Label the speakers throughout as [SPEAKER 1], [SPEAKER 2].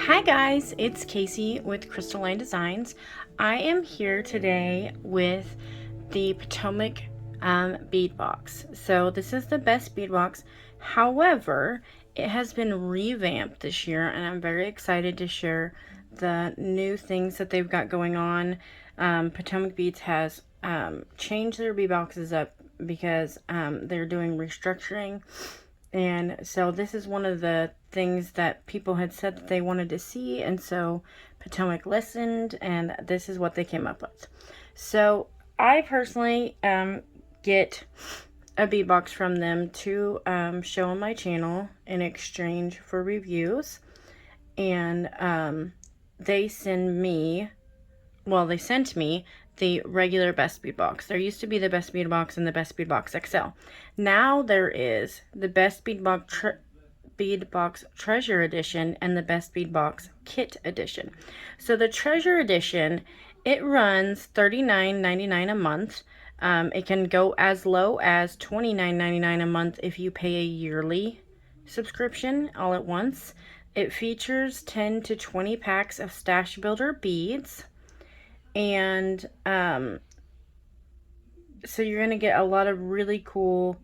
[SPEAKER 1] Hi guys, it's Casey with Crystalline Designs. I am here today with the Potomac bead box. So this is the best bead box. However, it has been revamped this year and I'm very excited to share the new things that they've got going on. Potomac Beads has changed their bead boxes up because they're doing restructuring. And so this is one of the things that people had said that they wanted to see, and so Potomac listened, and this is what they came up with. So I personally get a bead box from them to show on my channel in exchange for reviews, and they sent me the regular Best Bead Box. There used to be the Best Bead Box and the Best Bead Box XL. Now there is the Best Bead Box Treasure Edition and the Best Bead Box Kit Edition. So the Treasure Edition, it runs $39.99 a month. It can go as low as $29.99 a month if you pay a yearly subscription all at once. It features 10 to 20 packs of Stash Builder beads. And so you're going to get a lot of really cool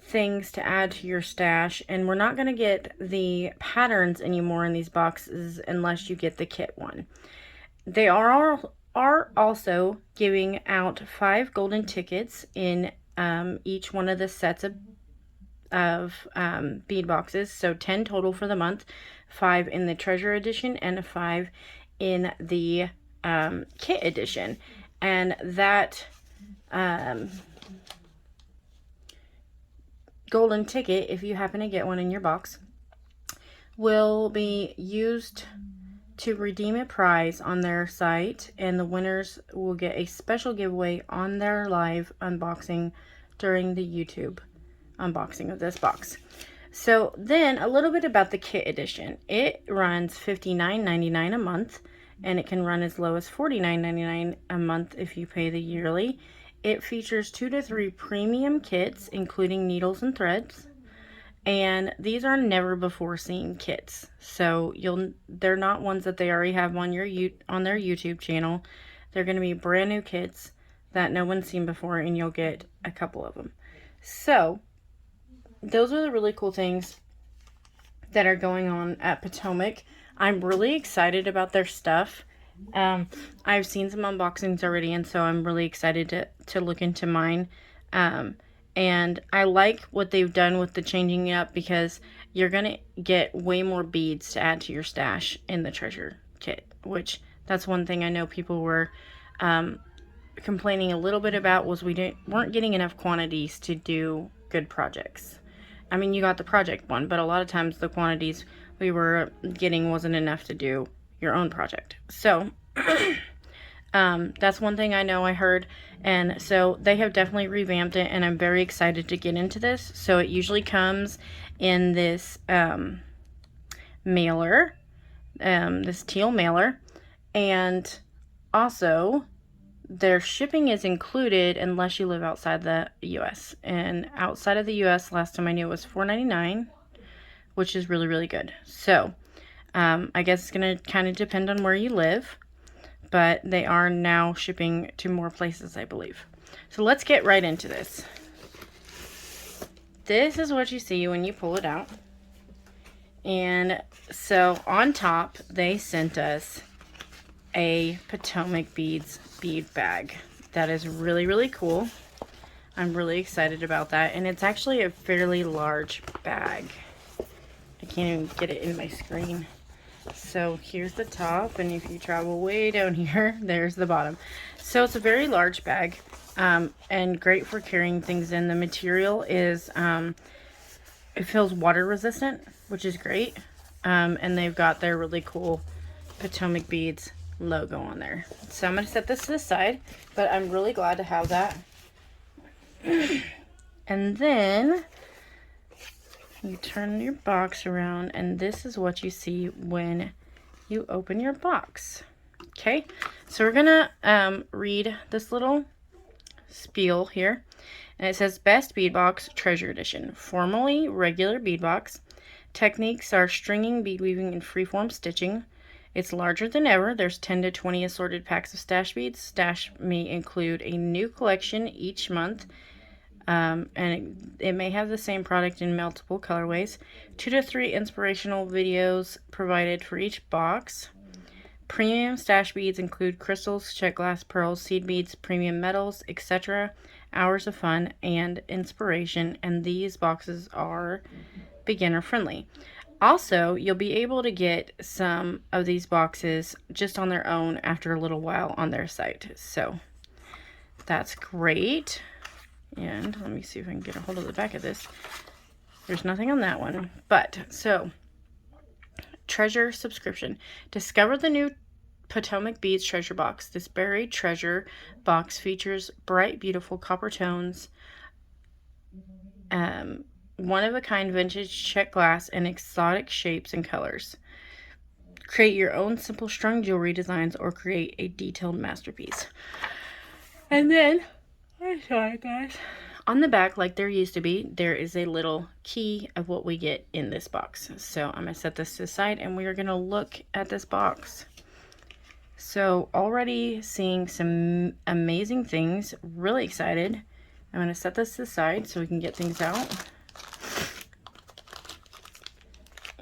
[SPEAKER 1] things to add to your stash, and we're not going to get the patterns anymore in these boxes unless you get the kit one. They are also giving out 5 golden tickets in each one of the sets of bead boxes, so 10 total for the month, 5 in the Treasure Edition and 5 in the Kit Edition. And that golden ticket, if you happen to get one in your box, will be used to redeem a prize on their site, and the winners will get a special giveaway on their live unboxing during the YouTube unboxing of this box. So then a little bit about the Kit Edition. It runs $59.99 a month, and it can run as low as $49.99 a month if you pay the yearly. It features 2 to 3 premium kits, including needles and threads. And these are never before seen kits. So they're not ones that they already have on their YouTube channel. They're going to be brand new kits that no one's seen before, and you'll get a couple of them. So those are the really cool things that are going on at Potomac. I'm really excited about their stuff. I've seen some unboxings already, and so I'm really excited to look into mine. And I like what they've done with the changing it up, because you're going to get way more beads to add to your stash in the treasure kit, which that's one thing I know people were complaining a little bit about, was weren't getting enough quantities to do good projects. I mean, you got the project one, but a lot of times the quantities we were getting wasn't enough to do your own project. So that's one thing I know I heard, and so they have definitely revamped it, and I'm very excited to get into this. So it usually comes in this mailer, this teal mailer, and also their shipping is included unless you live outside the US, and outside of the US, last time I knew, it was $4.99, which is really, really good. So I guess it's going to kind of depend on where you live, but they are now shipping to more places, I believe. So let's get right into this. This is what you see when you pull it out. And so on top, they sent us a Potomac Beads bead bag. That is really, really cool. I'm really excited about that. And it's actually a fairly large bag. I can't even get it in my screen. So here's the top, and if you travel way down here, there's the bottom. So it's a very large bag, and great for carrying things in. The material is, it feels water resistant, which is great. And they've got their really cool Potomac Beads logo on there. So I'm going to set this to the side, but I'm really glad to have that. And then you turn your box around, and this is what you see when you open your box. Okay, so we're gonna read this little spiel here, and it says Best Bead Box Treasure Edition, formerly regular bead box, Techniques are stringing, bead weaving, and freeform stitching. It's larger than ever. There's 10 to 20 assorted packs of stash beads. Stash may include a new collection each month, and it may have the same product in multiple colorways. 2 to 3 inspirational videos provided for each box. Premium stash beads include crystals, check glass, pearls, seed beads, premium metals, etc. Hours of fun and inspiration, and these boxes are beginner friendly. Also, you'll be able to get some of these boxes just on their own after a little while on their site. So that's great. And let me see if I can get a hold of the back of this. There's nothing on that one. But, so, treasure subscription. Discover the new Potomac Beads treasure box. This buried treasure box features bright, beautiful copper tones, one-of-a-kind vintage check glass, and exotic shapes and colors. Create your own simple strung jewelry designs or create a detailed masterpiece. And then, I'm sorry guys, on the back, like there used to be, there is a little key of what we get in this box. So I'm going to set this to the side and we are going to look at this box. So already seeing some amazing things, really excited. I'm going to set this to the side so we can get things out.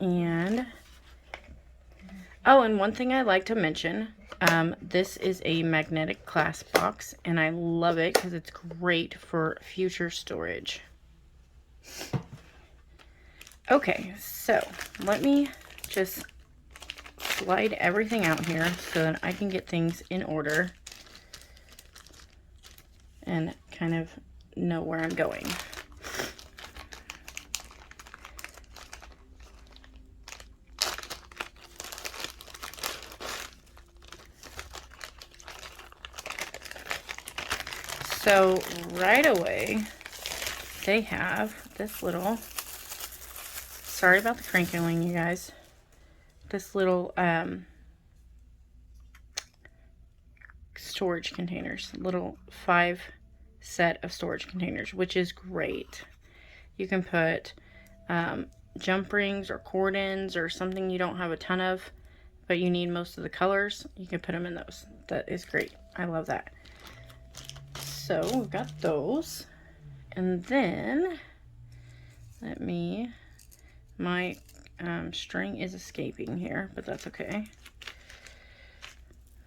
[SPEAKER 1] And, oh, and one thing I like to mention, this is a magnetic clasp box, and I love it because it's great for future storage. Okay, so let me just slide everything out here so that I can get things in order and kind of know where I'm going. So right away, they have this little, sorry about the crinkling, you guys, this little storage containers, little 5 set of storage containers, which is great. You can put jump rings or cordons or something you don't have a ton of, but you need most of the colors. You can put them in those. That is great. I love that. So we've got those, and then my string is escaping here, but that's okay.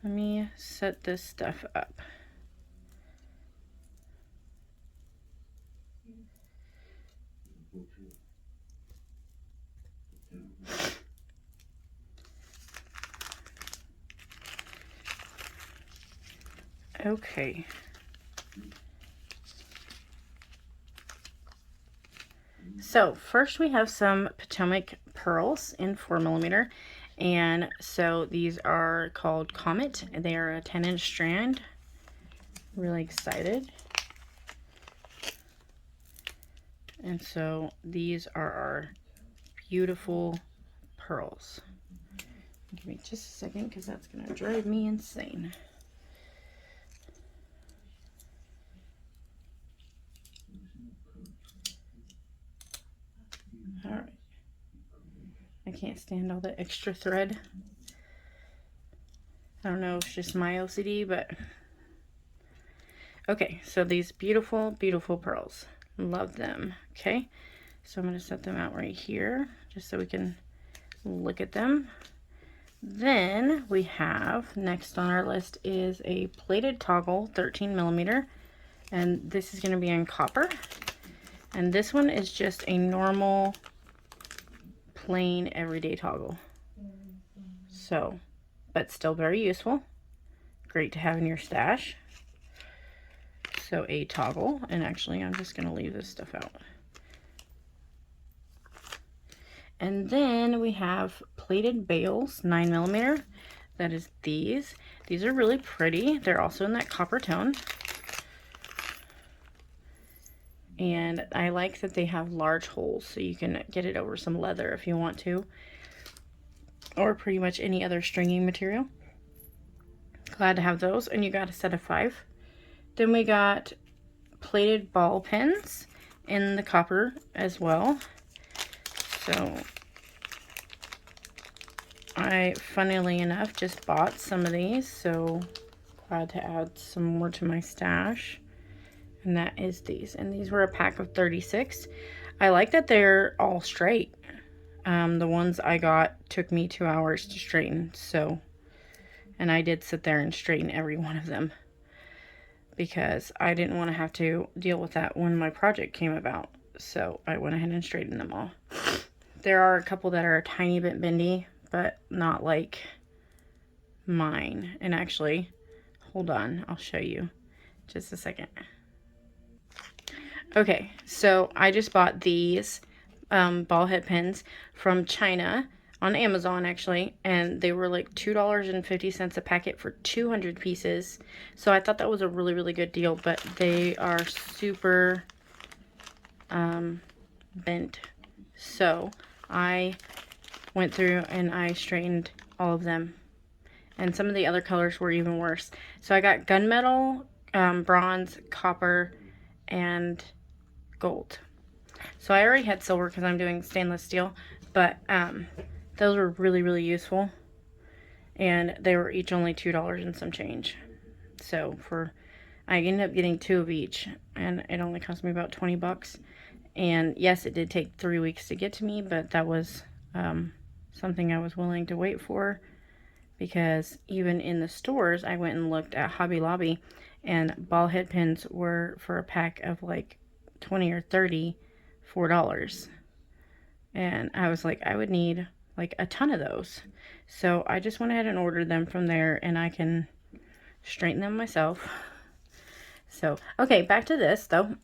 [SPEAKER 1] Let me set this stuff up. Okay. So first we have some Potomac pearls in 4mm, and so these are called Comet. They are a 10-inch strand. Really excited. And so these are our beautiful pearls. Give me just a second because that's going to drive me insane. Alright. I can't stand all the extra thread. I don't know if it's just my OCD, but... Okay, so these beautiful, beautiful pearls. Love them. Okay, so I'm going to set them out right here, just so we can look at them. Then we have, next on our list is a plated toggle, 13mm. And this is going to be in copper. And this one is just a normal, plain, everyday toggle. So, but still very useful. Great to have in your stash. So a toggle, and actually I'm just going to leave this stuff out. And then we have plated bails, 9mm. That is these. These are really pretty. They're also in that copper tone. And I like that they have large holes, so you can get it over some leather if you want to, or pretty much any other stringing material. Glad to have those. And you got a set of 5. Then we got plated ball pens in the copper as well. So I, funnily enough, just bought some of these, so glad to add some more to my stash. And that is these. And these were a pack of 36. I like that they're all straight. The ones I got took me 2 hours to straighten, so, and I did sit there and straighten every one of them because I didn't want to have to deal with that when my project came about. So I went ahead and straightened them all. There are a couple that are a tiny bit bendy, but not like mine. And actually, hold on, I'll show you just a second. Okay, so I just bought these ball head pins from China on Amazon, actually, and they were like $2.50 a packet for 200 pieces. So I thought that was a really, really good deal, but they are super bent. So I went through and I straightened all of them. And some of the other colors were even worse. So I got gunmetal, bronze, copper, and gold. So I already had silver because I'm doing stainless steel, but those were really, really useful. And they were each only $2 and some change. So I ended up getting 2 of each, and it only cost me about 20 bucks. And yes, it did take 3 weeks to get to me, but that was something I was willing to wait for, because even in the stores, I went and looked at Hobby Lobby, and ball head pins were for a pack of like 20 or 30, $4. And I was like, I would need like a ton of those. So I just went ahead and ordered them from there, and I can straighten them myself. So, okay, back to this though.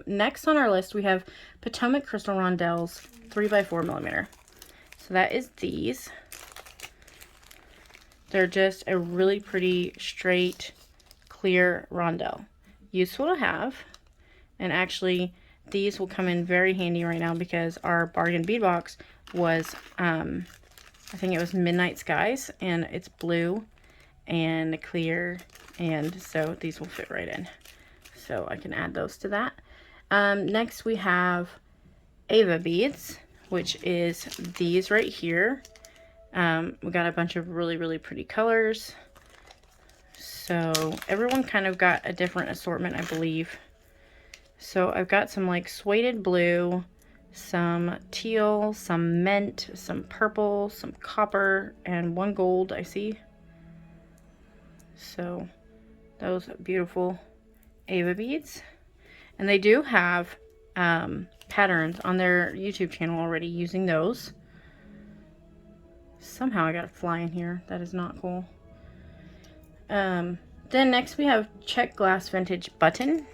[SPEAKER 1] Next on our list, we have Potomac Crystal Rondelles 3x4mm. So that is these. They're just a really pretty, straight, clear rondelle. Useful to have. And actually, these will come in very handy right now because our bargain bead box was, I think it was Midnight Skies, and it's blue and clear, and so these will fit right in. So I can add those to that. Next we have Ava beads, which is these right here. We got a bunch of really, really pretty colors. So everyone kind of got a different assortment, I believe. So I've got some like suede blue, some teal, some mint, some purple, some copper, and one gold I see. So those beautiful Ava beads. And they do have patterns on their YouTube channel already using those. Somehow I got a fly in here. That is not cool. Then next we have Check Glass Vintage Button.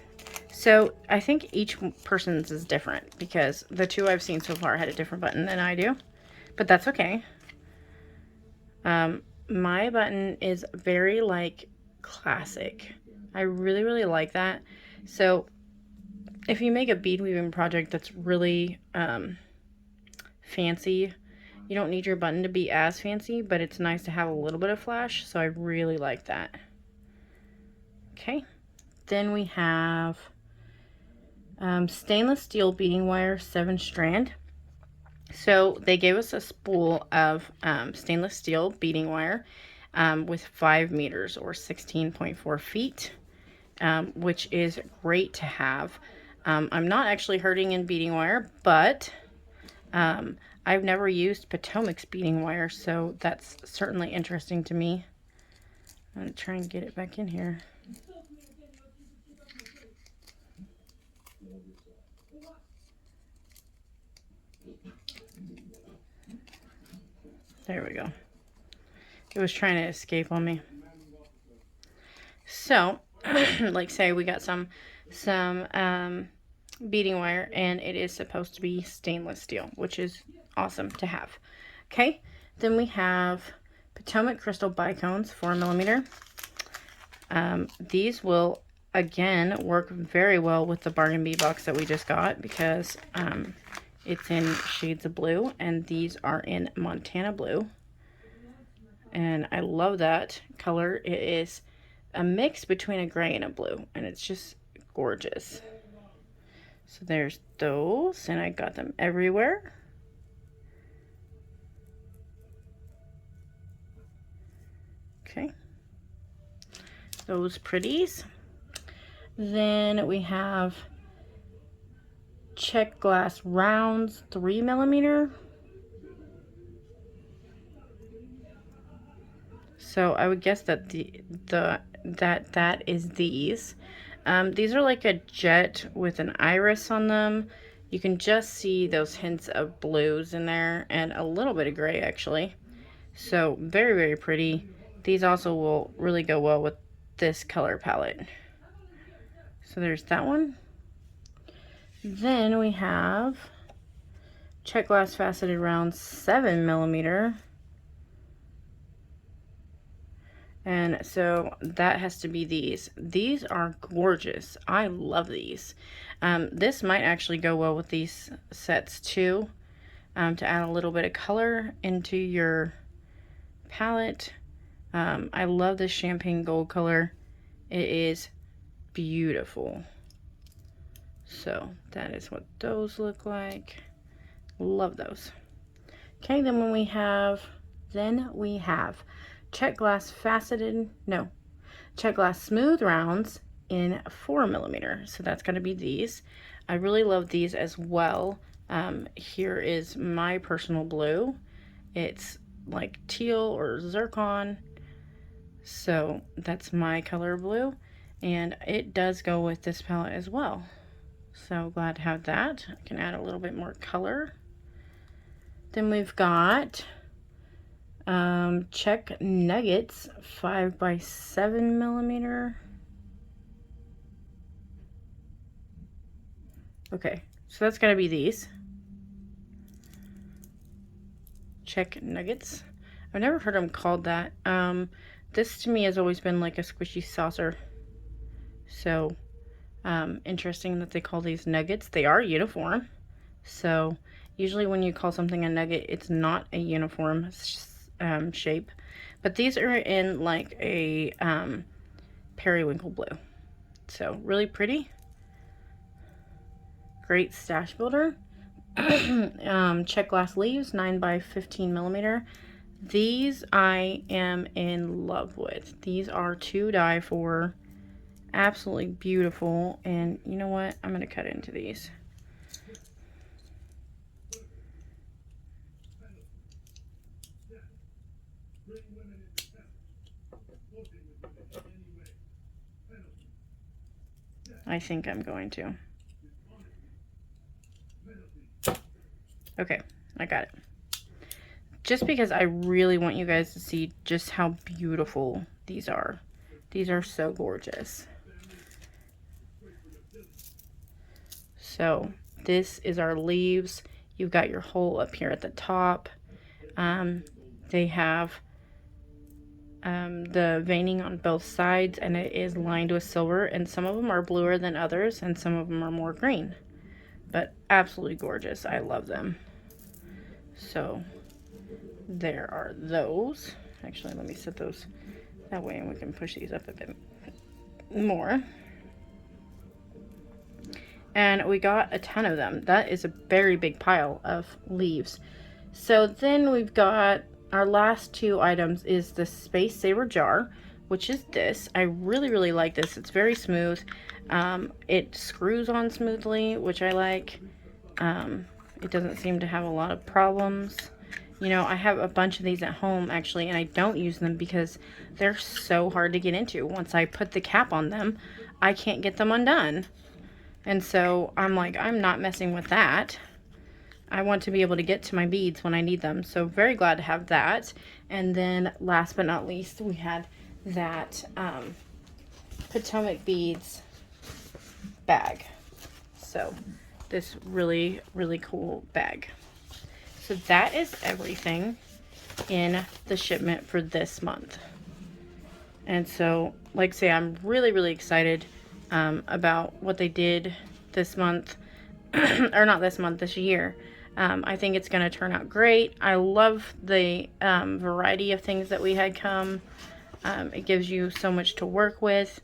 [SPEAKER 1] So I think each person's is different because the two I've seen so far had a different button than I do. But that's okay. My button is very like classic. I really, really like that. So if you make a bead weaving project that's really fancy, you don't need your button to be as fancy, but it's nice to have a little bit of flash, so I really like that. Okay, then we have stainless steel beading wire 7-strand. So they gave us a spool of stainless steel beading wire with 5 meters or 16.4 feet, which is great to have. I'm not actually hurting in beading wire, but I've never used Potomac's beading wire, so that's certainly interesting to me. I'm going to try and get it back in here. There we go. It was trying to escape on me. So, like say we got some beading wire, and it is supposed to be stainless steel, which is awesome to have. Okay, then we have Potomac Crystal Bicones 4mm. These will again work very well with the bargain bead box that we just got because it's in shades of blue, and these are in Montana blue, and I love that color. It is a mix between a gray and a blue, and it's just gorgeous. So there's those, and I got them everywhere. Okay. Those pretties. Then we have check glass rounds, 3mm. So I would guess that that is these. These are like a jet with an iris on them. You can just see those hints of blues in there and a little bit of gray actually. So very, very pretty. These also will really go well with this color palette. So there's that one. Then we have check glass faceted round, 7mm. And so that has to be these. These are gorgeous. I love these. This might actually go well with these sets too, to add a little bit of color into your palette. I love this champagne gold color. It is beautiful. So that is what those look like. Love those. Okay, then we have check glass check glass smooth rounds in 4mm. So that's going to be these. I really love these as well. Here is my personal blue. It's like teal or zircon. So that's my color blue. And it does go with this palette as well. So glad to have that. I can add a little bit more color. Then we've got check nuggets, 5x7mm. Okay, so that's gotta be these. Check nuggets. I've never heard them called that. This to me has always been like a squishy saucer. So, interesting that they call these nuggets. They are uniform. So, usually when you call something a nugget, it's not a uniform shape. But these are in like a periwinkle blue. So, really pretty. Great stash builder. Check glass leaves, 9x15mm. These I am in love with. These are to die for. Absolutely beautiful. And you know what? I'm going to cut into these. I think I'm going to. Okay, I got it. Just because I really want you guys to see just how beautiful these are. These are so gorgeous. So this is our leaves. You've got your hole up here at the top. They have the veining on both sides, and it is lined with silver, and some of them are bluer than others, and some of them are more green. But absolutely gorgeous. I love them. So there are those. Actually, let me set those that way and we can push these up a bit more. And we got a ton of them. That is a very big pile of leaves. So then we've got our last two items is the Space Saver jar, which is this. I really, really like this. It's very smooth. It screws on smoothly, which I like. It doesn't seem to have a lot of problems. You know, I have a bunch of these at home actually, and I don't use them because they're so hard to get into. Once I put the cap on them, I can't get them undone. And so I'm like, I'm not messing with that. I want to be able to get to my beads when I need them. So very glad to have that. And then last but not least, we had that Potomac Beads bag. So this really, really cool bag. So that is everything in the shipment for this month. And so, like I say, I'm really, really excited about what they did this month, or not this month, this year. I think it's going to turn out great. I love the variety of things that we had come. It gives you so much to work with.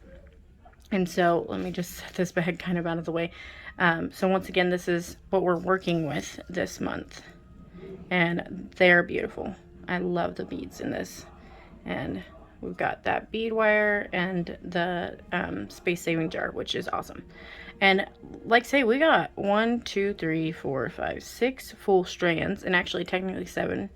[SPEAKER 1] And so let me just set this bag kind of out of the way. So once again, this is what we're working with this month. And they're beautiful. I love the beads in this. And we've got that bead wire and the space saving jar, which is awesome. And like say, we got 1, 2, 3, 4, 5, 6 full strands, and actually technically seven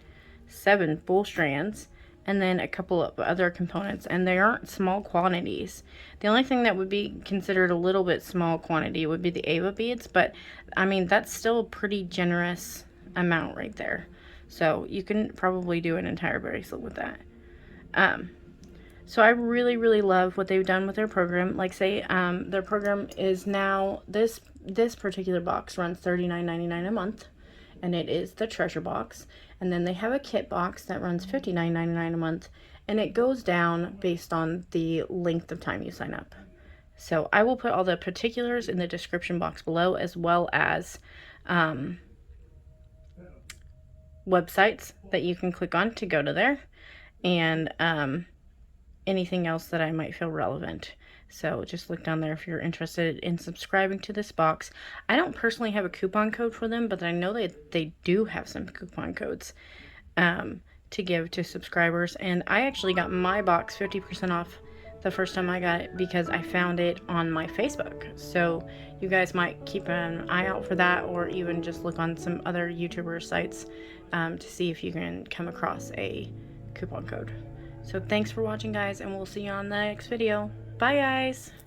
[SPEAKER 1] full strands, and then a couple of other components, and they aren't small quantities. The only thing that would be considered a little bit small quantity would be the Ava beads, but I mean, that's still a pretty generous amount right there. So you can probably do an entire bracelet with that. So I really, really love what they've done with their program. Like say, their program is now, this particular box runs $39.99 a month, and it is the treasure box. And then they have a kit box that runs $59.99 a month, and it goes down based on the length of time you sign up. So I will put all the particulars in the description box below, as well as websites that you can click on to go to there, and anything else that I might feel relevant. So just look down there if you're interested in subscribing to this box. I don't personally have a coupon code for them, but I know that they do have some coupon codes to give to subscribers. And I actually got my box 50% off the first time I got it because I found it on my Facebook. So you guys might keep an eye out for that, or even just look on some other YouTuber sites to see if you can come across a coupon code. So thanks for watching, guys, and we'll see you on the next video. Bye, guys!